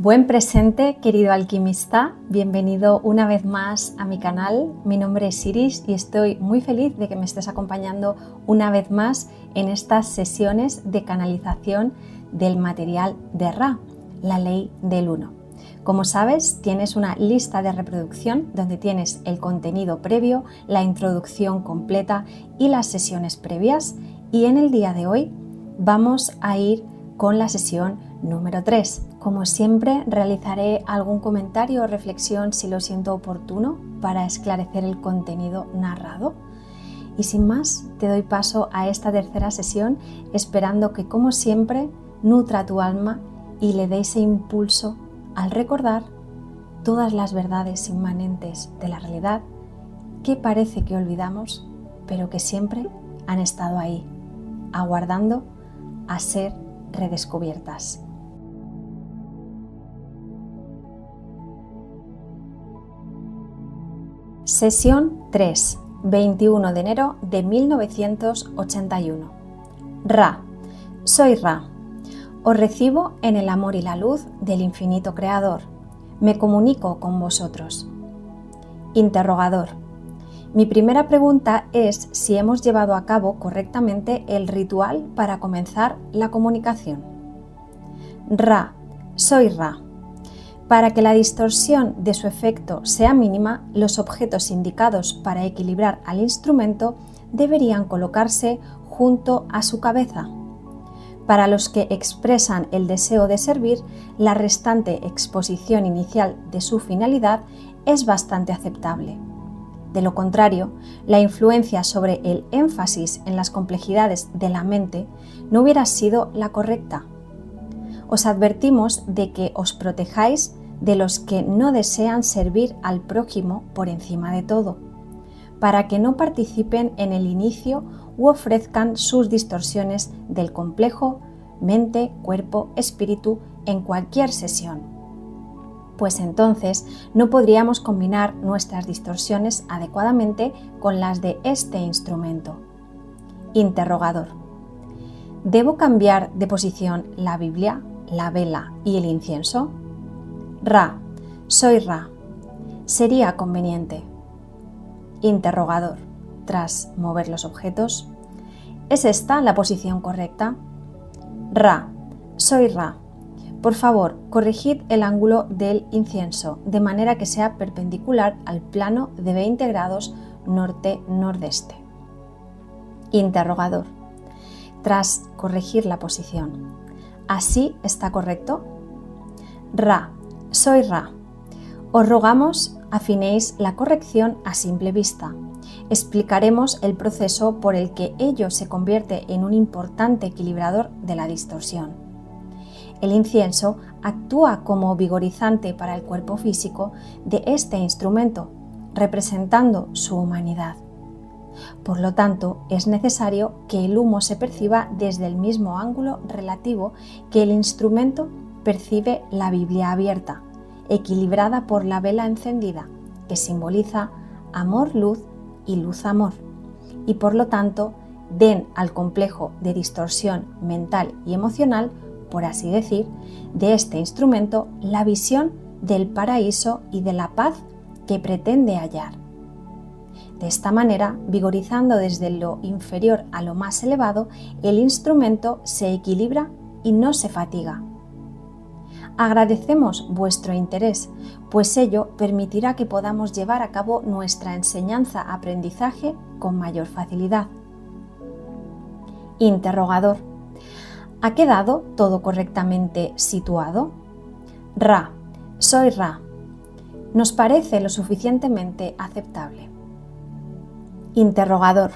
Buen presente, querido alquimista, bienvenido una vez más a mi canal. Mi nombre es Iris y estoy muy feliz de que me estés acompañando una vez más en estas sesiones de canalización del material de Ra, la ley del uno. Como sabes, tienes una lista de reproducción donde tienes el contenido previo, la introducción completa y las sesiones previas, y en el día de hoy vamos a ir con la sesión número 3. Como siempre, realizaré algún comentario o reflexión si lo siento oportuno para esclarecer el contenido narrado. Y sin más, te doy paso a esta tercera sesión, esperando que, como siempre, nutra tu alma y le dé ese impulso al recordar todas las verdades inmanentes de la realidad que parece que olvidamos, pero que siempre han estado ahí, aguardando a ser redescubiertas. Sesión 3, 21 de enero de 1981. Ra, soy Ra. Os recibo en el amor y la luz del infinito creador. Me comunico con vosotros. Interrogador. Mi primera pregunta es si hemos llevado a cabo correctamente el ritual para comenzar la comunicación. Ra, soy Ra. Para que la distorsión de su efecto sea mínima, los objetos indicados para equilibrar al instrumento deberían colocarse junto a su cabeza. Para los que expresan el deseo de servir, la restante exposición inicial de su finalidad es bastante aceptable. De lo contrario, la influencia sobre el énfasis en las complejidades de la mente no hubiera sido la correcta. Os advertimos de que os protejáis de los que no desean servir al prójimo por encima de todo, para que no participen en el inicio u ofrezcan sus distorsiones del complejo mente, cuerpo, espíritu en cualquier sesión, pues entonces no podríamos combinar nuestras distorsiones adecuadamente con las de este instrumento. Interrogador. ¿Debo cambiar de posición la Biblia, la vela y el incienso? Ra, soy Ra. ¿Sería conveniente? Interrogador. Tras mover los objetos. ¿Es esta la posición correcta? Ra, soy Ra. Por favor, corregid el ángulo del incienso de manera que sea perpendicular al plano de 20 grados norte-nordeste. Interrogador. Tras corregir la posición. ¿Así está correcto? Ra, soy Ra. Os rogamos afinéis la corrección a simple vista. Explicaremos el proceso por el que ello se convierte en un importante equilibrador de la distorsión. El incienso actúa como vigorizante para el cuerpo físico de este instrumento, representando su humanidad. Por lo tanto, es necesario que el humo se perciba desde el mismo ángulo relativo que el instrumento percibe la Biblia abierta, equilibrada por la vela encendida, que simboliza amor-luz y luz-amor, y por lo tanto den al complejo de distorsión mental y emocional, por así decir, de este instrumento la visión del paraíso y de la paz que pretende hallar. De esta manera, vigorizando desde lo inferior a lo más elevado, el instrumento se equilibra y no se fatiga. Agradecemos vuestro interés, pues ello permitirá que podamos llevar a cabo nuestra enseñanza-aprendizaje con mayor facilidad. Interrogador. ¿Ha quedado todo correctamente situado? Ra, soy Ra. ¿Nos parece lo suficientemente aceptable? Interrogador.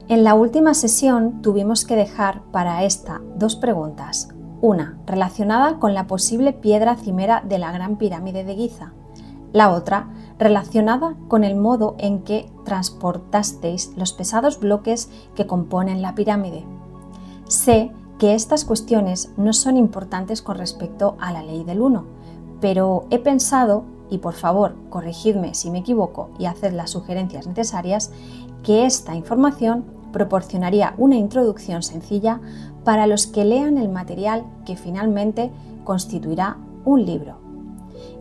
En la última sesión tuvimos que dejar para esta dos preguntas. Una, relacionada con la posible piedra cimera de la Gran Pirámide de Giza. La otra, relacionada con el modo en que transportasteis los pesados bloques que componen la pirámide. Sé que estas cuestiones no son importantes con respecto a la ley del uno, pero he pensado, y por favor corregidme si me equivoco y haced las sugerencias necesarias, que esta información proporcionaría una introducción sencilla para los que lean el material que finalmente constituirá un libro.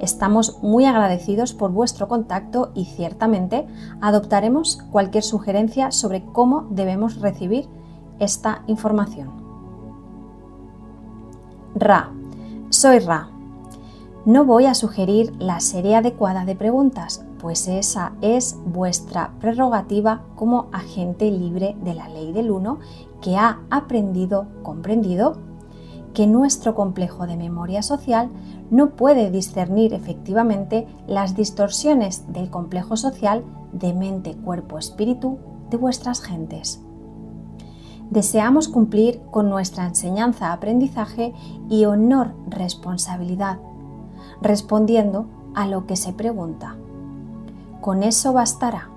Estamos muy agradecidos por vuestro contacto y ciertamente adoptaremos cualquier sugerencia sobre cómo debemos recibir esta información. Ra. Soy Ra. No voy a sugerir la serie adecuada de preguntas, pues esa es vuestra prerrogativa como agente libre de la ley del uno que ha comprendido, que nuestro complejo de memoria social no puede discernir efectivamente las distorsiones del complejo social de mente, cuerpo, espíritu de vuestras gentes. Deseamos cumplir con nuestra enseñanza-aprendizaje y honor-responsabilidad, respondiendo a lo que se pregunta. Con eso bastará,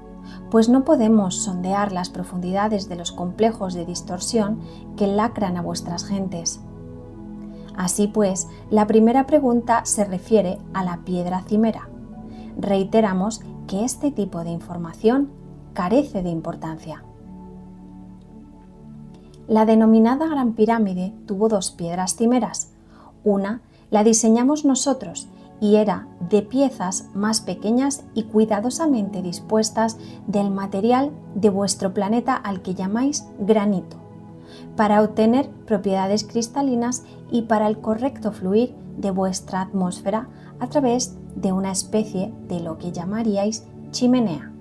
pues no podemos sondear las profundidades de los complejos de distorsión que lacran a vuestras gentes. Así pues, la primera pregunta se refiere a la piedra cimera. Reiteramos que este tipo de información carece de importancia. La denominada Gran Pirámide tuvo dos piedras cimeras. Una la diseñamos nosotros y era de piezas más pequeñas y cuidadosamente dispuestas del material de vuestro planeta al que llamáis granito, para obtener propiedades cristalinas y para el correcto fluir de vuestra atmósfera a través de una especie de lo que llamaríais chimenea.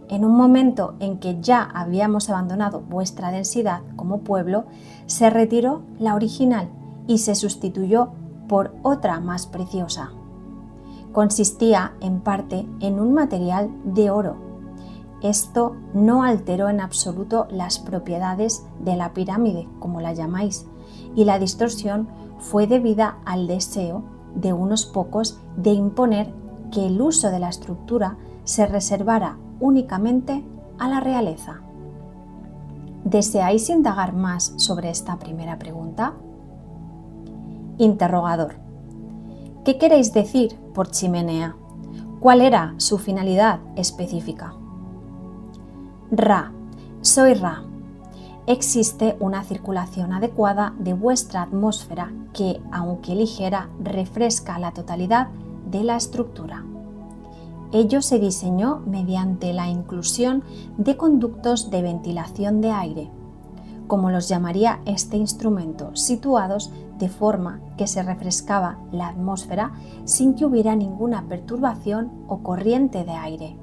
En un momento en que ya habíamos abandonado vuestra densidad como pueblo, se retiró la original y se sustituyó por otra más preciosa. Consistía en parte en un material de oro. Esto no alteró en absoluto las propiedades de la pirámide, como la llamáis, y la distorsión fue debida al deseo de unos pocos de imponer que el uso de la estructura se reservara únicamente a la realeza. ¿Deseáis indagar más sobre esta primera pregunta? Interrogador. ¿Qué queréis decir por chimenea? ¿Cuál era su finalidad específica? Ra. Soy Ra. Existe una circulación adecuada de vuestra atmósfera que, aunque ligera, refresca la totalidad de la estructura. Ello se diseñó mediante la inclusión de conductos de ventilación de aire, como los llamaría este instrumento, situados de forma que se refrescaba la atmósfera sin que hubiera ninguna perturbación o corriente de aire.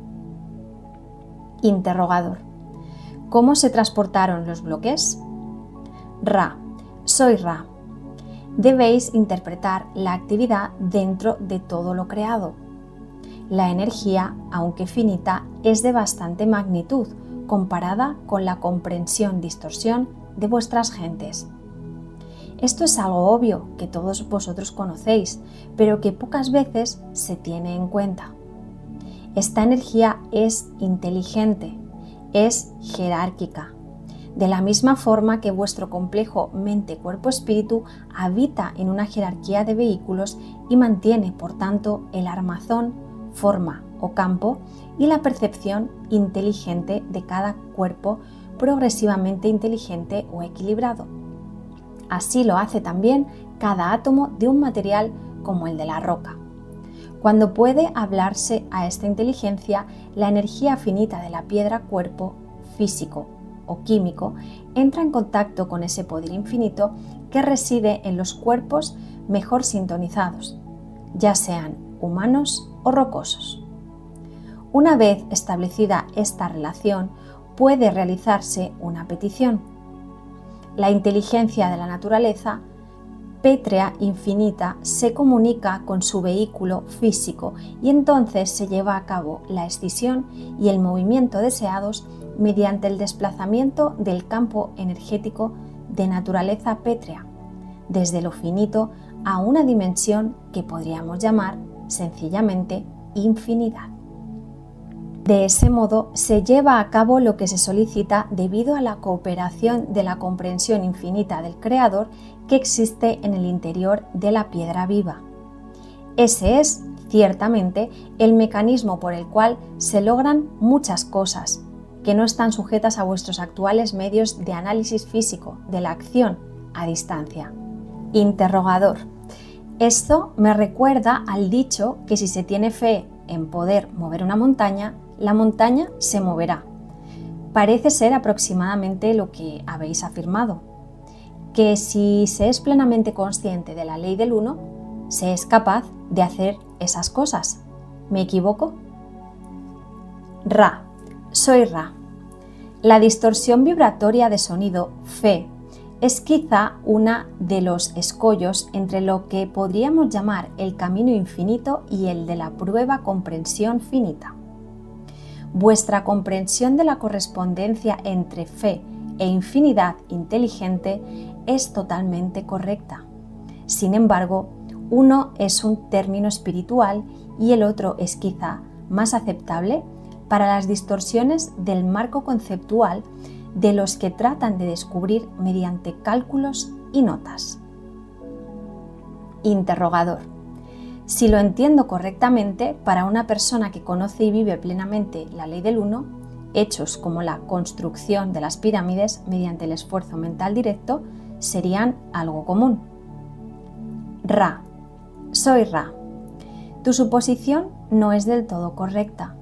Interrogador. ¿Cómo se transportaron los bloques? Ra. Soy Ra. Debéis interpretar la actividad dentro de todo lo creado. La energía, aunque finita, es de bastante magnitud comparada con la comprensión-distorsión de vuestras gentes. Esto es algo obvio que todos vosotros conocéis, pero que pocas veces se tiene en cuenta. Esta energía es inteligente, es jerárquica. De la misma forma que vuestro complejo mente-cuerpo-espíritu habita en una jerarquía de vehículos y mantiene, por tanto, el armazón, forma o campo y la percepción inteligente de cada cuerpo progresivamente inteligente o equilibrado. Así lo hace también cada átomo de un material como el de la roca. Cuando puede hablarse a esta inteligencia, la energía finita de la piedra cuerpo físico o químico entra en contacto con ese poder infinito que reside en los cuerpos mejor sintonizados, ya sean humanos o rocosos. Una vez establecida esta relación, puede realizarse una petición. La inteligencia de la naturaleza pétrea infinita se comunica con su vehículo físico y entonces se lleva a cabo la escisión y el movimiento deseados mediante el desplazamiento del campo energético de naturaleza pétrea, desde lo finito a una dimensión que podríamos llamar sencillamente infinidad. De ese modo se lleva a cabo lo que se solicita debido a la cooperación de la comprensión infinita del Creador que existe en el interior de la piedra viva. Ese es, ciertamente, el mecanismo por el cual se logran muchas cosas que no están sujetas a vuestros actuales medios de análisis físico de la acción a distancia. Interrogador. Esto me recuerda al dicho que si se tiene fe en poder mover una montaña, la montaña se moverá. Parece ser aproximadamente lo que habéis afirmado, que si se es plenamente consciente de la ley del uno, se es capaz de hacer esas cosas. ¿Me equivoco? Ra. Soy Ra. La distorsión vibratoria de sonido Fe es quizá una de los escollos entre lo que podríamos llamar el camino infinito y el de la prueba comprensión finita. Vuestra comprensión de la correspondencia entre fe e infinidad inteligente es totalmente correcta. Sin embargo, uno es un término espiritual y el otro es quizá más aceptable para las distorsiones del marco conceptual de los que tratan de descubrir mediante cálculos y notas. Interrogador. Si lo entiendo correctamente, para una persona que conoce y vive plenamente la ley del uno, hechos como la construcción de las pirámides mediante el esfuerzo mental directo serían algo común. Ra. Soy Ra. Tu suposición no es del todo correcta,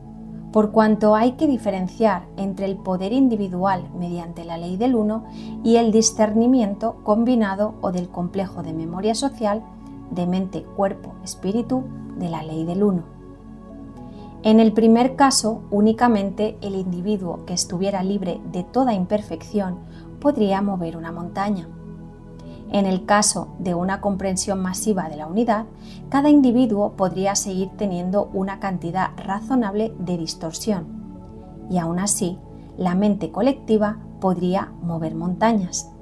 por cuanto hay que diferenciar entre el poder individual mediante la ley del uno y el discernimiento combinado o del complejo de memoria social de mente, cuerpo, espíritu de la ley del uno. En el primer caso, únicamente el individuo que estuviera libre de toda imperfección podría mover una montaña. En el caso de una comprensión masiva de la unidad, cada individuo podría seguir teniendo una cantidad razonable de distorsión, y aún así, la mente colectiva podría mover montañas.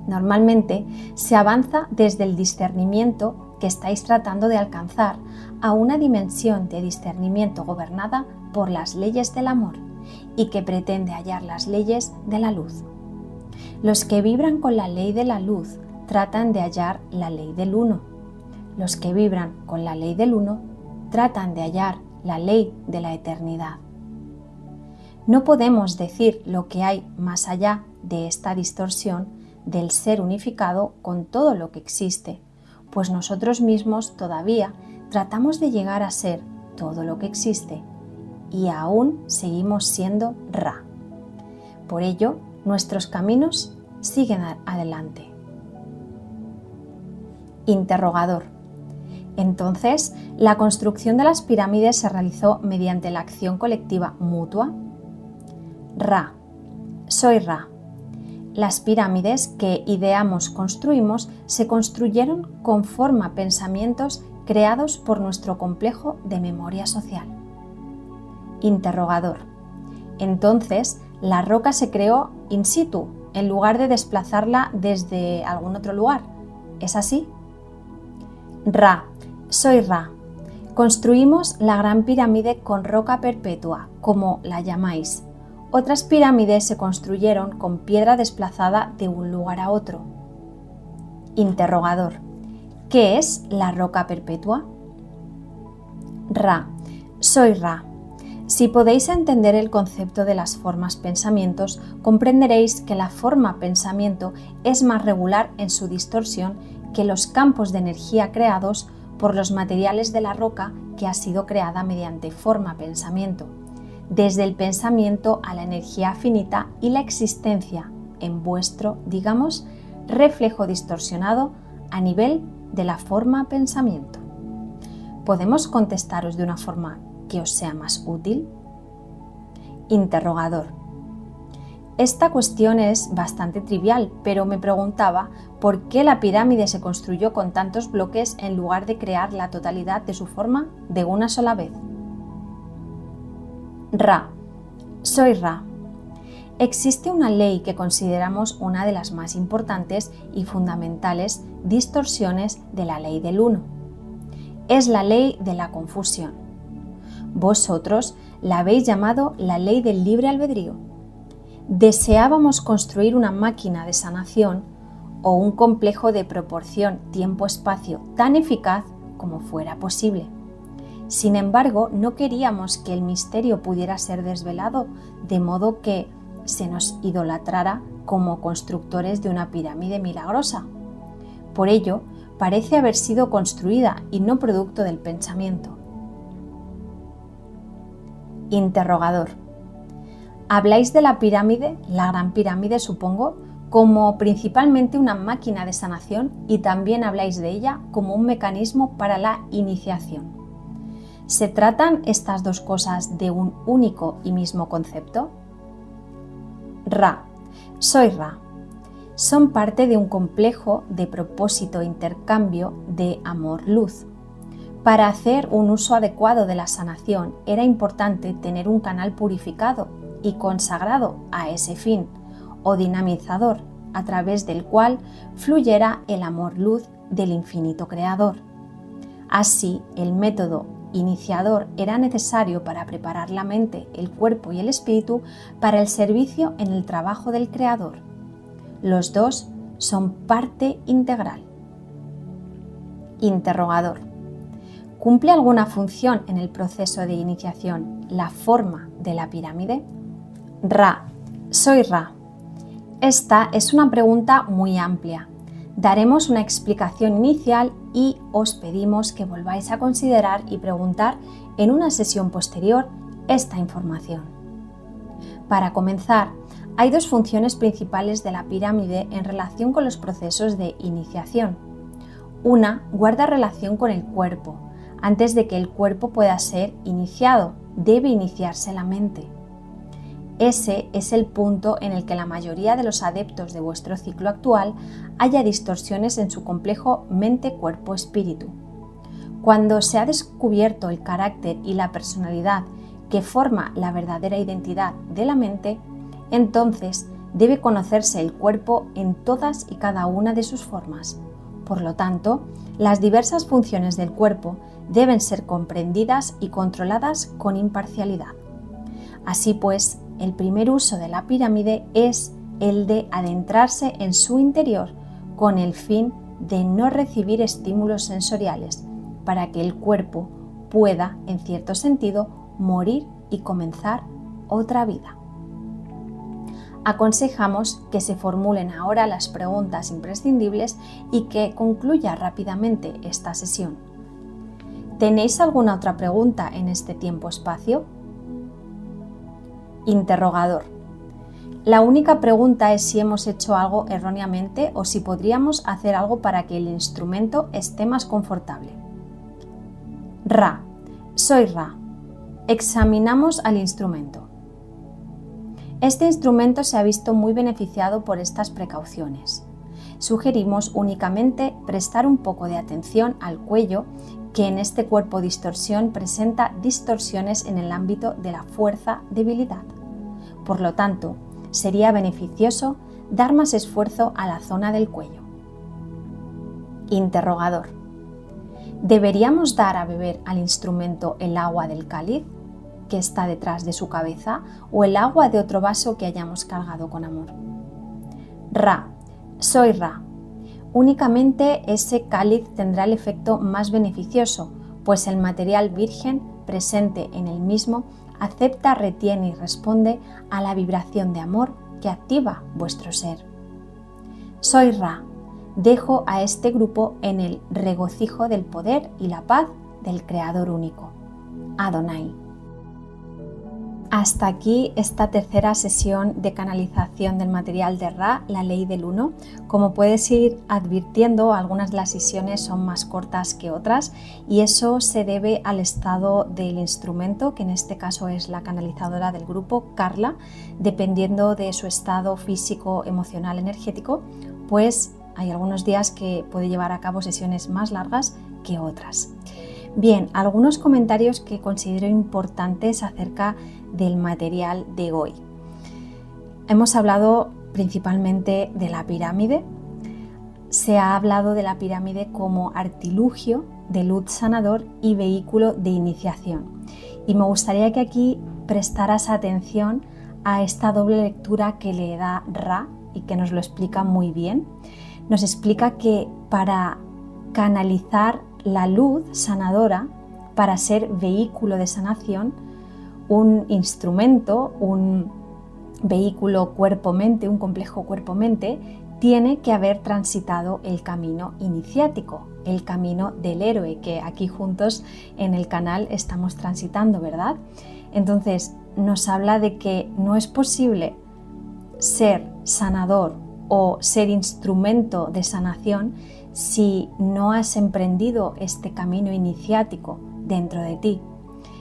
Normalmente se avanza desde el discernimiento que estáis tratando de alcanzar a una dimensión de discernimiento gobernada por las leyes del amor y que pretende hallar las leyes de la luz. Los que vibran con la ley de la luz tratan de hallar la ley del uno. Los que vibran con la ley del uno tratan de hallar la ley de la eternidad. No podemos decir lo que hay más allá de esta distorsión del ser unificado con todo lo que existe, pues nosotros mismos todavía tratamos de llegar a ser todo lo que existe y aún seguimos siendo Ra. Por ello, nuestros caminos siguen adelante. Interrogador. Entonces, ¿la construcción de las pirámides se realizó mediante la acción colectiva mutua? Ra. Soy Ra. Las pirámides que ideamos construimos se construyeron con forma pensamientos creados por nuestro complejo de memoria social. Interrogador. Entonces, la roca se creó in situ, en lugar de desplazarla desde algún otro lugar. ¿Es así? Ra. Soy Ra. Construimos la gran pirámide con roca perpetua, como la llamáis. Otras pirámides se construyeron con piedra desplazada de un lugar a otro. Interrogador. ¿Qué es la roca perpetua? Ra. Soy Ra. Si podéis entender el concepto de las formas pensamientos, comprenderéis que la forma pensamiento es más regular en su distorsión que los campos de energía creados por los materiales de la roca que ha sido creada mediante forma pensamiento, desde el pensamiento a la energía finita y la existencia en vuestro, digamos, reflejo distorsionado a nivel de la forma pensamiento. ¿Podemos contestaros de una forma que os sea más útil? Interrogador. Esta cuestión es bastante trivial, pero me preguntaba por qué la pirámide se construyó con tantos bloques en lugar de crear la totalidad de su forma de una sola vez. Ra. Soy Ra. Existe una ley que consideramos una de las más importantes y fundamentales distorsiones de la ley del uno. Es la ley de la confusión. Vosotros la habéis llamado la ley del libre albedrío. Deseábamos construir una máquina de sanación o un complejo de proporción tiempo-espacio tan eficaz como fuera posible. Sin embargo, no queríamos que el misterio pudiera ser desvelado, de modo que se nos idolatrara como constructores de una pirámide milagrosa. Por ello, parece haber sido construida y no producto del pensamiento. Interrogador. Habláis de la pirámide, la Gran Pirámide supongo, como principalmente una máquina de sanación y también habláis de ella como un mecanismo para la iniciación. ¿Se tratan estas dos cosas de un único y mismo concepto? Ra. Soy Ra. Son parte de un complejo de propósito e intercambio de amor-luz. Para hacer un uso adecuado de la sanación era importante tener un canal purificado y consagrado a ese fin, o dinamizador, a través del cual fluyera el amor-luz del infinito creador. Así, el método iniciador era necesario para preparar la mente, el cuerpo y el espíritu para el servicio en el trabajo del creador. Los dos son parte integral. Interrogador. ¿Cumple alguna función en el proceso de iniciación la forma de la pirámide? Ra. Soy Ra. Esta es una pregunta muy amplia. Daremos una explicación inicial y os pedimos que volváis a considerar y preguntar en una sesión posterior esta información. Para comenzar, hay dos funciones principales de la pirámide en relación con los procesos de iniciación. Una guarda relación con el cuerpo. Antes de que el cuerpo pueda ser iniciado, debe iniciarse la mente. Ese es el punto en el que la mayoría de los adeptos de vuestro ciclo actual haya distorsiones en su complejo mente-cuerpo-espíritu. Cuando se ha descubierto el carácter y la personalidad que forma la verdadera identidad de la mente, entonces debe conocerse el cuerpo en todas y cada una de sus formas. Por lo tanto, las diversas funciones del cuerpo deben ser comprendidas y controladas con imparcialidad. Así pues, el primer uso de la pirámide es el de adentrarse en su interior con el fin de no recibir estímulos sensoriales, para que el cuerpo pueda, en cierto sentido, morir y comenzar otra vida. Aconsejamos que se formulen ahora las preguntas imprescindibles y que concluya rápidamente esta sesión. ¿Tenéis alguna otra pregunta en este tiempo-espacio? Interrogador. La única pregunta es si hemos hecho algo erróneamente o si podríamos hacer algo para que el instrumento esté más confortable. Ra. Soy Ra. Examinamos al instrumento. Este instrumento se ha visto muy beneficiado por estas precauciones. Sugerimos únicamente prestar un poco de atención al cuello, que en este cuerpo distorsión presenta distorsiones en el ámbito de la fuerza-debilidad. Por lo tanto, sería beneficioso dar más esfuerzo a la zona del cuello. Interrogador. ¿Deberíamos dar a beber al instrumento el agua del cáliz que está detrás de su cabeza o el agua de otro vaso que hayamos cargado con amor? Ra. Soy Ra. Únicamente ese cáliz tendrá el efecto más beneficioso, pues el material virgen presente en el mismo acepta, retiene y responde a la vibración de amor que activa vuestro ser. Soy Ra. Dejo a este grupo en el regocijo del poder y la paz del Creador único. Adonai. Hasta aquí esta tercera sesión de canalización del material de Ra, la ley del uno. Como puedes ir advirtiendo, algunas de las sesiones son más cortas que otras y eso se debe al estado del instrumento, que en este caso es la canalizadora del grupo, Carla. Dependiendo de su estado físico, emocional, energético, pues hay algunos días que puede llevar a cabo sesiones más largas que otras. Bien, algunos comentarios que considero importantes acerca del material de hoy. Hemos hablado principalmente de la pirámide. Se ha hablado de la pirámide como artilugio de luz sanador y vehículo de iniciación. Y me gustaría que aquí prestaras atención a esta doble lectura que le da Ra y que nos lo explica muy bien. Nos explica que para canalizar la luz sanadora, para ser vehículo de sanación, un instrumento, un vehículo cuerpo-mente, un complejo cuerpo-mente, tiene que haber transitado el camino iniciático, el camino del héroe que aquí juntos en el canal estamos transitando, ¿verdad? Entonces nos habla de que no es posible ser sanador o ser instrumento de sanación si no has emprendido este camino iniciático dentro de ti,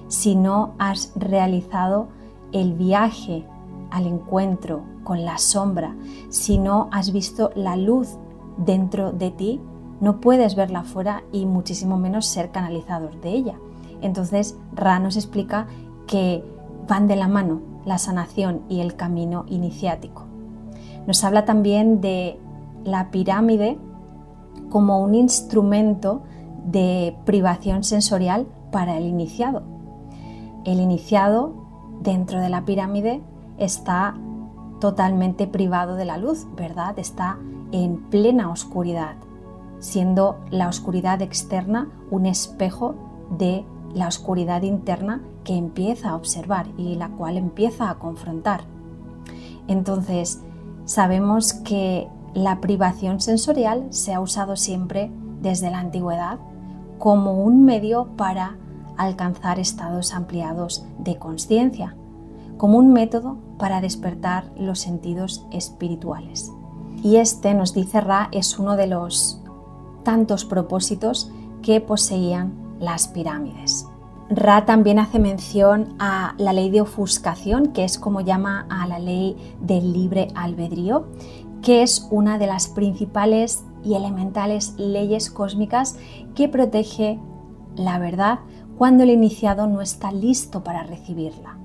si no has realizado el viaje al encuentro con la sombra, si no has visto la luz dentro de ti, no puedes verla fuera y muchísimo menos ser canalizador de ella. Entonces Ra nos explica que van de la mano la sanación y el camino iniciático. Nos habla también de la pirámide como un instrumento de privación sensorial para el iniciado. El iniciado dentro de la pirámide está totalmente privado de la luz, ¿verdad? Está en plena oscuridad, siendo la oscuridad externa un espejo de la oscuridad interna que empieza a observar y la cual empieza a confrontar. Entonces, sabemos que la privación sensorial se ha usado siempre desde la antigüedad como un medio para alcanzar estados ampliados de consciencia, como un método para despertar los sentidos espirituales. Y este, nos dice Ra, es uno de los tantos propósitos que poseían las pirámides. Ra también hace mención a la ley de ofuscación, que es como llama a la ley del libre albedrío, que es una de las principales y elementales leyes cósmicas que protege la verdad cuando el iniciado no está listo para recibirla.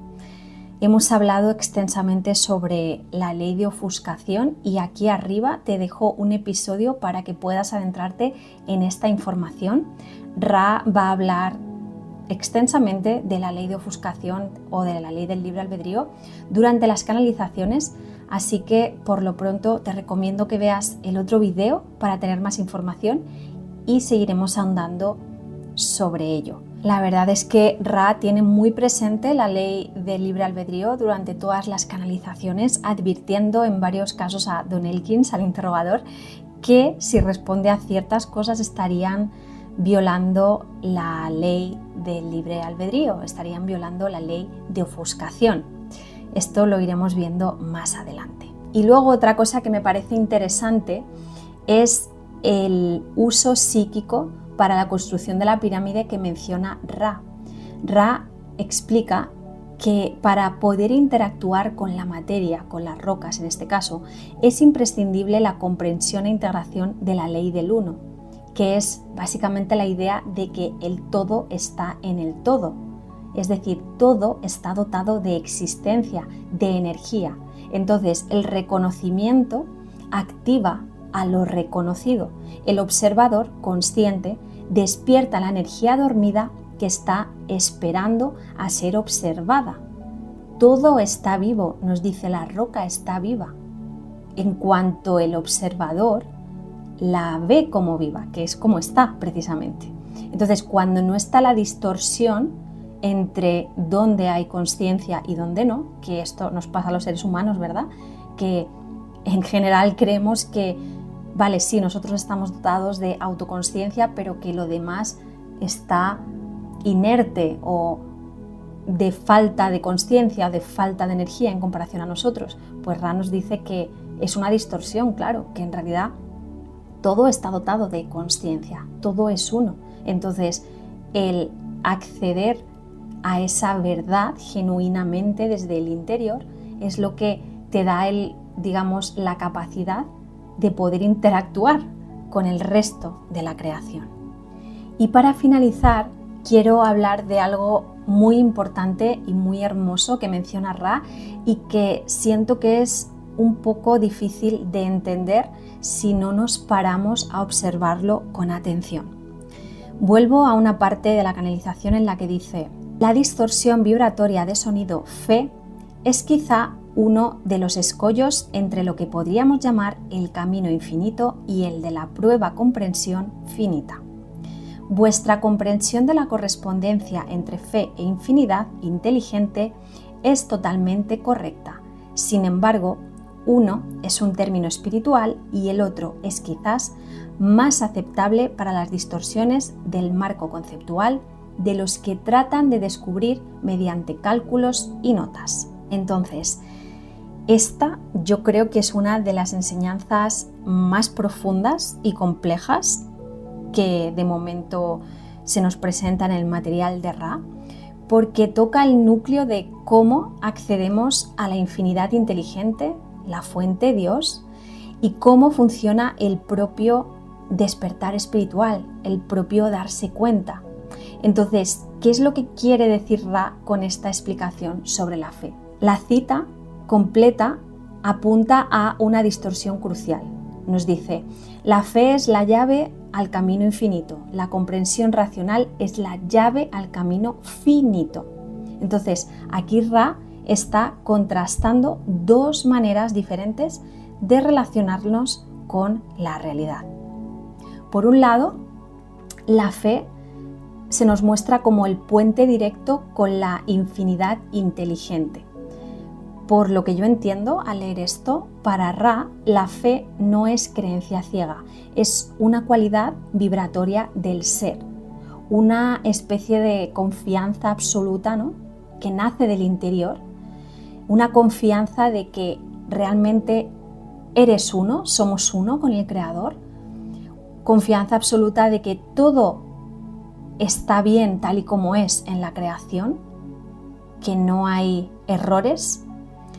Hemos hablado extensamente sobre la ley de ofuscación y aquí arriba te dejo un episodio para que puedas adentrarte en esta información. Ra va a hablar extensamente de la ley de ofuscación o de la ley del libre albedrío durante las canalizaciones, así que por lo pronto te recomiendo que veas el otro video para tener más información y seguiremos ahondando sobre ello. La verdad es que Ra tiene muy presente la ley del libre albedrío durante todas las canalizaciones, advirtiendo en varios casos a Don Elkins, al interrogador, que si responde a ciertas cosas estarían violando la ley del libre albedrío, estarían violando la ley de ofuscación. Esto lo iremos viendo más adelante. Y luego otra cosa que me parece interesante es el uso psíquico para la construcción de la pirámide que menciona Ra. Ra explica que para poder interactuar con la materia, con las rocas en este caso, es imprescindible la comprensión e integración de la ley del uno, que es básicamente la idea de que el todo está en el todo. Es decir, todo está dotado de existencia, de energía. Entonces, el reconocimiento activa a lo reconocido. El observador consciente despierta la energía dormida que está esperando a ser observada. Todo está vivo, nos dice la roca está viva, en cuanto el observador la ve como viva, que es como está precisamente. Entonces, cuando no está la distorsión entre dónde hay conciencia y dónde no, que esto nos pasa a los seres humanos, ¿verdad? Que en general creemos que vale, sí, nosotros estamos dotados de autoconsciencia, pero que lo demás está inerte o de falta de consciencia, de falta de energía en comparación a nosotros. Pues Ra nos dice que es una distorsión, claro, que en realidad todo está dotado de consciencia, todo es uno. Entonces, el acceder a esa verdad genuinamente desde el interior es lo que te da la capacidad de poder interactuar con el resto de la creación. Y para finalizar, quiero hablar de algo muy importante y muy hermoso que menciona Ra y que siento que es un poco difícil de entender si no nos paramos a observarlo con atención. Vuelvo a una parte de la canalización en la que dice: la distorsión vibratoria de sonido Fe es quizá uno de los escollos entre lo que podríamos llamar el camino infinito y el de la prueba comprensión finita. Vuestra comprensión de la correspondencia entre fe e infinidad inteligente es totalmente correcta. Sin embargo, uno es un término espiritual y el otro es quizás más aceptable para las distorsiones del marco conceptual de los que tratan de descubrir mediante cálculos y notas. Entonces, esta yo creo que es una de las enseñanzas más profundas y complejas que de momento se nos presenta en el material de Ra, porque toca el núcleo de cómo accedemos a la infinidad inteligente, la fuente Dios, y cómo funciona el propio despertar espiritual, el propio darse cuenta. Entonces, ¿qué es lo que quiere decir Ra con esta explicación sobre la fe? La cita completa apunta a una distorsión crucial. Nos dice, la fe es la llave al camino infinito, la comprensión racional es la llave al camino finito. Entonces, aquí Ra está contrastando dos maneras diferentes de relacionarnos con la realidad. Por un lado, la fe se nos muestra como el puente directo con la infinidad inteligente. Por lo que yo entiendo al leer esto, para Ra la fe no es creencia ciega, es una cualidad vibratoria del ser, una especie de confianza absoluta, ¿no?, que nace del interior, una confianza de que realmente eres uno, somos uno con el Creador, confianza absoluta de que todo está bien tal y como es en la creación, que no hay errores,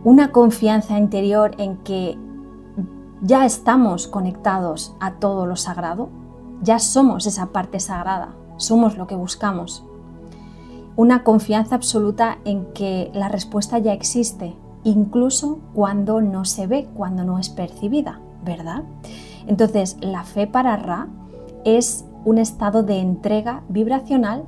una confianza interior en que ya estamos conectados a todo lo sagrado, ya somos esa parte sagrada, somos lo que buscamos. Una confianza absoluta en que la respuesta ya existe, incluso cuando no se ve, cuando no es percibida, ¿verdad? Entonces, la fe para Ra es un estado de entrega vibracional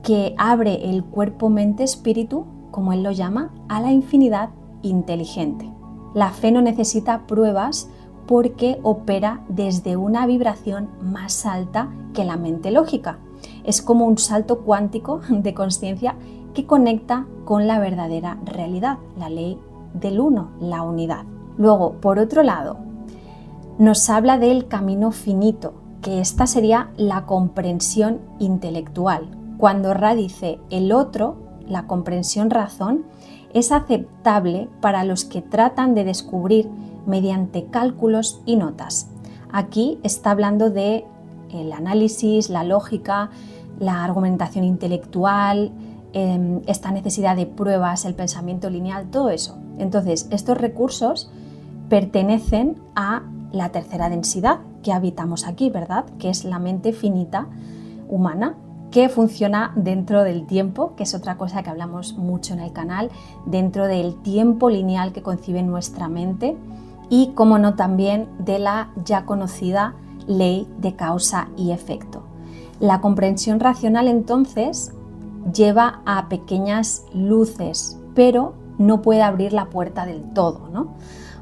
que abre el cuerpo, mente, espíritu, como él lo llama, a la infinidad inteligente. La fe no necesita pruebas porque opera desde una vibración más alta que la mente lógica. Es como un salto cuántico de consciencia que conecta con la verdadera realidad, la ley del uno, la unidad. Luego, por otro lado, nos habla del camino finito, que esta sería la comprensión intelectual. Cuando Ra dice el otro, la comprensión razón, es aceptable para los que tratan de descubrir mediante cálculos y notas. Aquí está hablando de el análisis, la lógica, la argumentación intelectual, esta necesidad de pruebas, el pensamiento lineal, todo eso. Entonces, estos recursos pertenecen a la tercera densidad que habitamos aquí, ¿verdad? Que es la mente finita humana, que funciona dentro del tiempo, que es otra cosa que hablamos mucho en el canal, dentro del tiempo lineal que concibe nuestra mente y, como no, también de la ya conocida ley de causa y efecto. La comprensión racional, entonces, lleva a pequeñas luces, pero no puede abrir la puerta del todo, ¿no?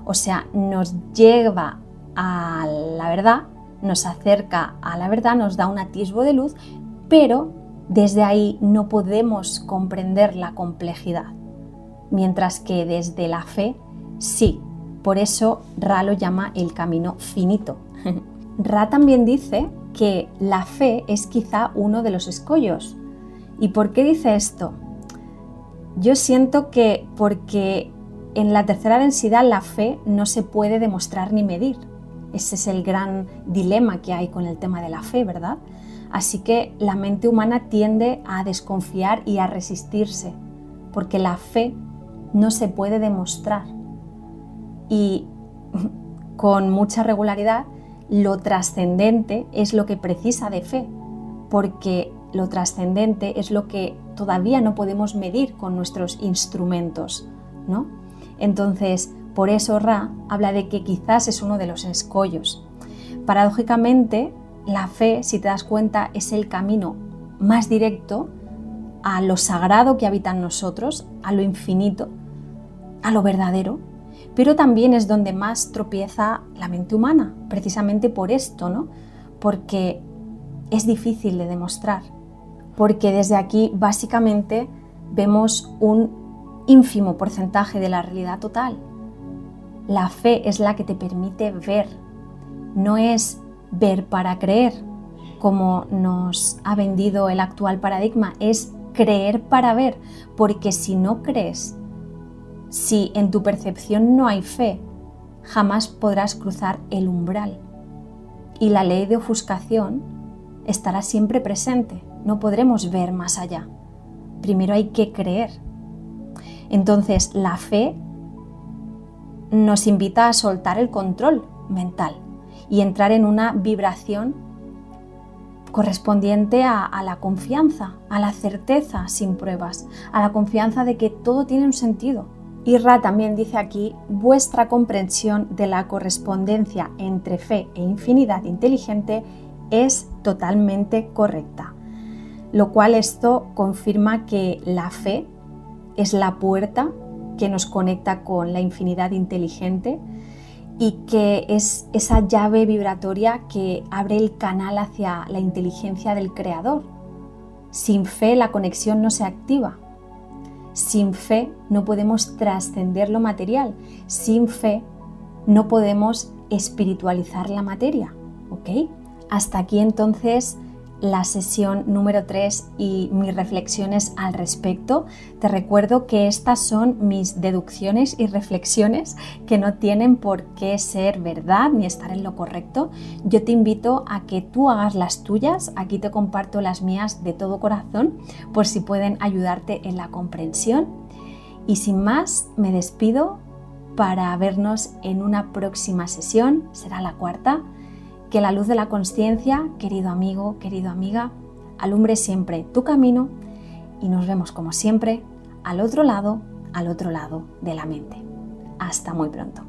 O sea, nos lleva a la verdad, nos acerca a la verdad, nos da un atisbo de luz, pero desde ahí no podemos comprender la complejidad, mientras que desde la fe sí. Por eso Ra lo llama el camino finito. Ra también dice que la fe es quizá uno de los escollos. ¿Y por qué dice esto? Yo siento que porque en la tercera densidad la fe no se puede demostrar ni medir. Ese es el gran dilema que hay con el tema de la fe, ¿verdad? Así que la mente humana tiende a desconfiar y a resistirse, porque la fe no se puede demostrar. Y con mucha regularidad, lo trascendente es lo que precisa de fe, porque lo trascendente es lo que todavía no podemos medir con nuestros instrumentos, ¿no? Entonces, por eso Ra habla de que quizás es uno de los escollos. Paradójicamente, la fe, si te das cuenta, es el camino más directo a lo sagrado que habita en nosotros, a lo infinito, a lo verdadero, pero también es donde más tropieza la mente humana, precisamente por esto, ¿no? Porque es difícil de demostrar, porque desde aquí básicamente vemos un ínfimo porcentaje de la realidad total. La fe es la que te permite ver, no es ver para creer, como nos ha vendido el actual paradigma, es creer para ver, porque si no crees, si en tu percepción no hay fe, jamás podrás cruzar el umbral. Y la ley de ofuscación estará siempre presente, no podremos ver más allá. Primero hay que creer. Entonces, la fe nos invita a soltar el control mental y entrar en una vibración correspondiente a la confianza, a la certeza sin pruebas, a la confianza de que todo tiene un sentido. Y Ra también dice aquí: vuestra comprensión de la correspondencia entre fe e infinidad inteligente es totalmente correcta. Lo cual esto confirma que la fe es la puerta que nos conecta con la infinidad inteligente y que es esa llave vibratoria que abre el canal hacia la inteligencia del Creador. Sin fe la conexión no se activa. Sin fe no podemos trascender lo material. Sin fe no podemos espiritualizar la materia. ¿Ok? Hasta aquí entonces la sesión número 3 y mis reflexiones al respecto. Te recuerdo que estas son mis deducciones y reflexiones que no tienen por qué ser verdad ni estar en lo correcto. Yo te invito a que tú hagas las tuyas. Aquí te comparto las mías de todo corazón por si pueden ayudarte en la comprensión. Y sin más, me despido para vernos en una próxima sesión. Será la 4ª. Que la luz de la consciencia, querido amigo, querida amiga, alumbre siempre tu camino y nos vemos como siempre al otro lado de la mente. Hasta muy pronto.